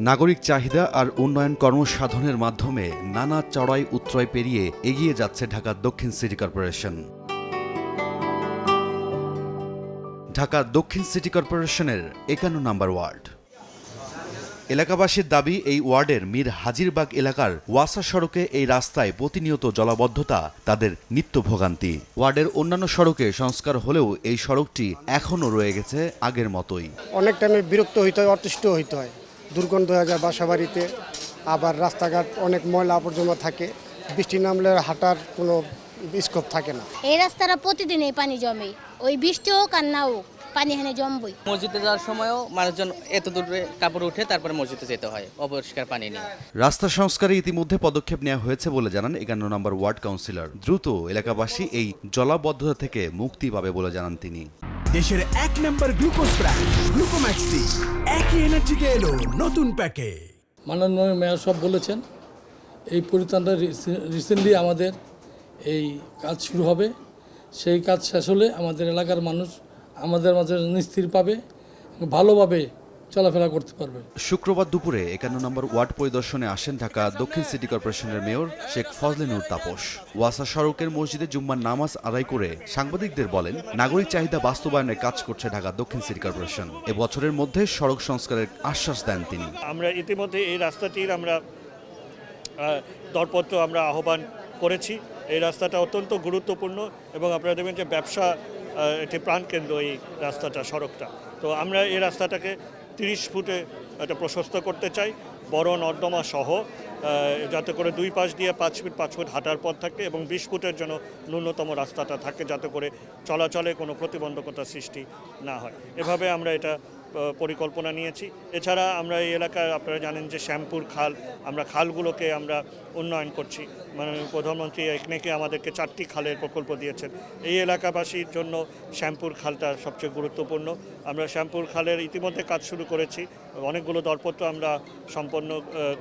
নাগরিক চাহিদা আর উন্নয়ন কর্মসাধনের মাধ্যমে নানা চড়াই উতরাই পেরিয়ে এগিয়ে যাচ্ছে ঢাকা দক্ষিণ সিটি কর্পোরেশন। ঢাকা দক্ষিণ সিটি কর্পোরেশনের ৫১ নম্বর ওয়ার্ড। এলাকাবাসীর দাবি, এই ওয়ার্ডের মীর হাজিরবাগ এলাকার ওয়াসা সড়কে এই রাস্তায় প্রতিনিয়ত জলাবদ্ধতা তাদের নিত্য ভোগান্তি। ওয়ার্ডের অন্যান্য সড়কে সংস্কার হলেও এই সড়কটি এখনও রয়ে গেছে আগের মতোই। অনেক টাইমে বিরক্ত হইতে হয়, অতিষ্ঠ হইতে হয়, দুর্গন্ধ হয়ে যায় বাসা বাড়িতে। আবার রাস্তাঘাট অনেক ময়লা আবর্জনা থাকে, বৃষ্টি নামলে হাঁটার কোনো স্কোপ থাকে না। এই রাস্তাটা প্রতিদিনই পানি জমে, ওই বৃষ্টি হোক আর না হোক পানি এখানে জমবই। মসজিদে যাওয়ার সময়ও মানুষজন এত দূরে কাপড় উঠে তারপরে মসজিদে যেতে হয় অপরিষ্কার পানি নিয়ে। রাস্তা সংস্কারে ইতিমধ্যে পদক্ষেপ নেওয়া হয়েছে বলে জানান ৫১ নম্বর ওয়ার্ড কাউন্সিলর। দ্রুত এলাকাবাসী এই জলাবদ্ধতা থেকে মুক্তি পাবে বলে জানান তিনি। দেশের ১ নম্বর গ্লুকোজ ব্র্যান্ড গ্লুকোম্যাক্স একই এনার্জিতে এলো নতুন প্যাকে। মাননীয় মেয়র সব বলেছেন, এই পরিত্রাণটা রিসেন্টলি আমাদের এই কাজ শুরু হবে। সেই কাজ শেষ হলে আমাদের এলাকার মানুষ আমাদের মাঝে নিস্থির পাবে, ভালোভাবে চলাফেরা করতে পারবে। শুক্রবার দুপুরে ৫১ নম্বর ওয়ার্ড পরিদর্শনে আসেন ঢাকা দক্ষিণ সিটি কর্পোরেশনের মেয়র শেখ ফজলে নূর তাপস। ওয়াসা সড়কের মসজিদে জুম্মার নামাজ আদায় করে সাংবাদিকদের বলেন, নাগরিক চাহিদা বাস্তবায়নে কাজ করছে ঢাকা দক্ষিণ সিটি কর্পোরেশন। এবছরের মধ্যে সড়ক সংস্কারের আশ্বাস দেন তিনি। আমরা ইতিমধ্যে এই রাস্তাটির দরপত্র আহ্বান করেছি। এই রাস্তাটা অত্যন্ত গুরুত্বপূর্ণ এবং আপনারা দেখবেন যে ব্যবসা একটি প্রাণকেন্দ্র এই রাস্তাটা, সড়কটা। তো আমরা এই রাস্তাটাকে ৩০ ফুটে একটা প্রশস্ত করতে চাই, বড় নর্দমা সহ, যাতে করে দুই পাশ দিয়ে ৫ ফুট হাঁটার পথ থাকে এবং ২০ ফুটের জন্য ন্যূনতম রাস্তাটা থাকে, যাতে করে চলাচলে কোনো প্রতিবন্ধকতা সৃষ্টি না হয়। এভাবে আমরা এটা পরিকল্পনা নিয়েছি। এছাড়া আমরা এই এলাকায় আপনারা জানেন যে শ্যামপুর খাল, আমরা খালগুলোকে আমরা উন্নয়ন করছি। মাননীয় প্রধানমন্ত্রী এখানে আমাদেরকে ৪টি খালের প্রকল্প দিয়েছেন। এই এলাকাবাসীর জন্য শ্যামপুর খালটা সবচেয়ে গুরুত্বপূর্ণ। আমরা শ্যামপুর খালের ইতিমধ্যে কাজ শুরু করেছি, অনেকগুলো দরপত্র আমরা সম্পন্ন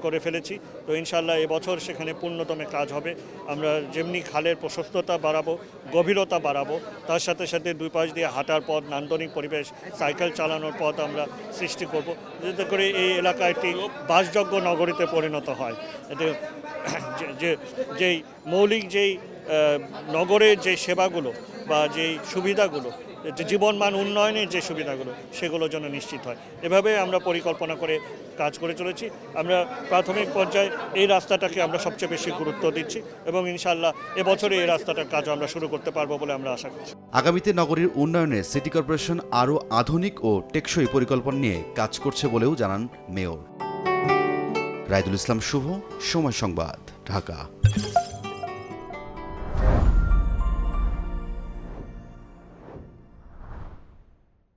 করে ফেলেছি। তো ইনশাল্লাহ এবছর সেখানে পূর্ণতমে কাজ হবে। আমরা যেমনি খালের প্রশস্ততা বাড়াবো, গভীরতা বাড়াবো, তার সাথে সাথে দুই পাশ দিয়ে হাঁটার পথ, নান্দনিক পরিবেশ, সাইকেল চালানোর পথ আমরা সৃষ্টি করব, যাতে করে এই এলাকা একটি বাসযোগ্য নগরীতে পরিণত হয়। এতে যেই মৌলিক নগরের যে সেবাগুলো বা যেই সুবিধাগুলো, জীবনমান উন্নয়নের যে সুবিধাগুলো, সেগুলো যেন নিশ্চিত হয়। এভাবে আমরা পরিকল্পনা করে কাজ করে চলেছি। আমরা প্রাথমিক পর্যায়ে এই রাস্তাটাকে আমরা সবচেয়ে বেশি গুরুত্ব দিচ্ছি এবং ইনশাআল্লাহ এবছরে এই রাস্তাটার কাজ আমরা শুরু করতে পারবো বলে আমরা আশা করছি। আগামীতে নগরীর উন্নয়নে সিটি কর্পোরেশন আরও আধুনিক ও টেকসই পরিকল্পনা নিয়ে কাজ করছে বলেও জানান মেয়র। রায়দুল ইসলাম শুভ, সময় সংবাদ, ঢাকা।